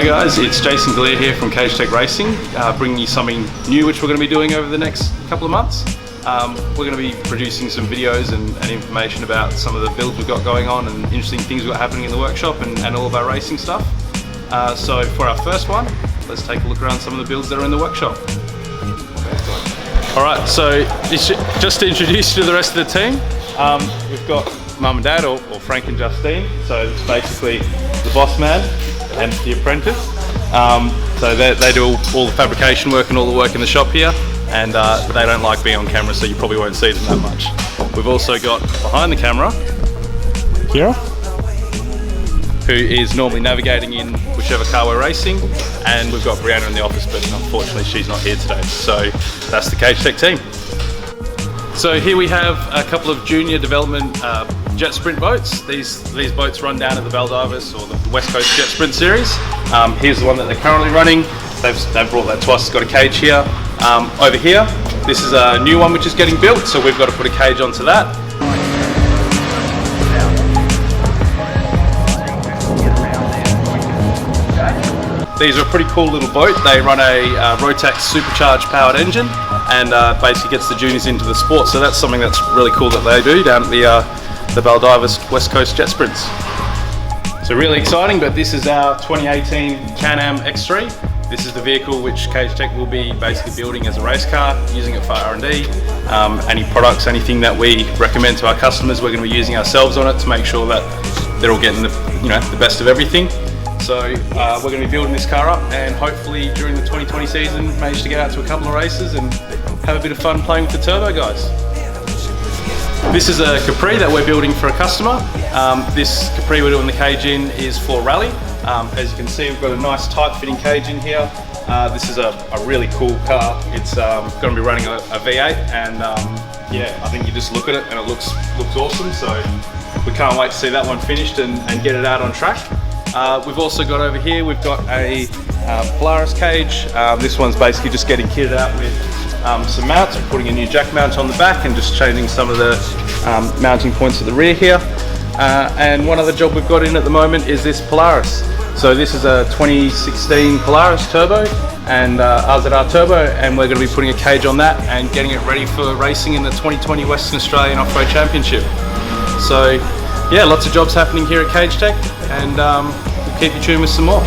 guys, it's Jason Galea here from Cagetec Racing, bringing you something new which we're going to be doing over the next couple of months. We're going to be producing some videos and information about some of the builds we've got going on and interesting things we've got happening in the workshop and all of our racing stuff. So for our first one, let's take a look around some of the builds that are in the workshop. Alright, so just to introduce you to the rest of the team, we've got Mum and Dad, or Frank and Justine. So it's basically the boss man and the apprentice. So they do all the fabrication work and all the work in the shop here, and they don't like being on camera, so you probably won't see them that much. We've also got behind the camera Kira, who is normally navigating in whichever car we're racing, and we've got Brianna in the office, but unfortunately she's not here today. So that's the Cagetec team. So here we have a couple of junior development jet sprint boats. These boats run down at the Baldivis or the West Coast Jet Sprint Series. Here's the one that they're currently running. They've brought that to us. It's got a cage here. Over here, this is a new one which is getting built, so we've got to put a cage onto that. These are a pretty cool little boat. They run a Rotax supercharged powered engine, and basically gets the juniors into the sport. So that's something that's really cool that they do down at the Baldivis West Coast Jet Sprints. So really exciting, but this is our 2018 CanAm X3. This is the vehicle which Cagetec will be basically building as a race car, using it for R&D. Any products, anything that we recommend to our customers, we're going to be using ourselves on it to make sure that they're all getting the best of everything. So we're going to be building this car up, and hopefully during the 2020 season manage to get out to a couple of races and have a bit of fun playing with the turbo guys. This is a Capri that we're building for a customer. This Capri we're doing the cage in is for rally. As you can see, we've got a nice tight fitting cage in here. This is a really cool car. It's going to be running a V8, and yeah, I think you just look at it and it looks awesome. So we can't wait to see that one finished and get it out on track. We've also got over here, we've got a Polaris cage. This one's basically just getting kitted out with some mounts. We're putting a new jack mount on the back and just changing some of the mounting points at the rear here. And one other job we've got in at the moment is this Polaris. So this is a 2016 Polaris turbo, and RZR turbo, and we're going to be putting a cage on that and getting it ready for racing in the 2020 Western Australian Off-Road Championship. So yeah, lots of jobs happening here at Cagetec, and we'll keep you tuned with some more.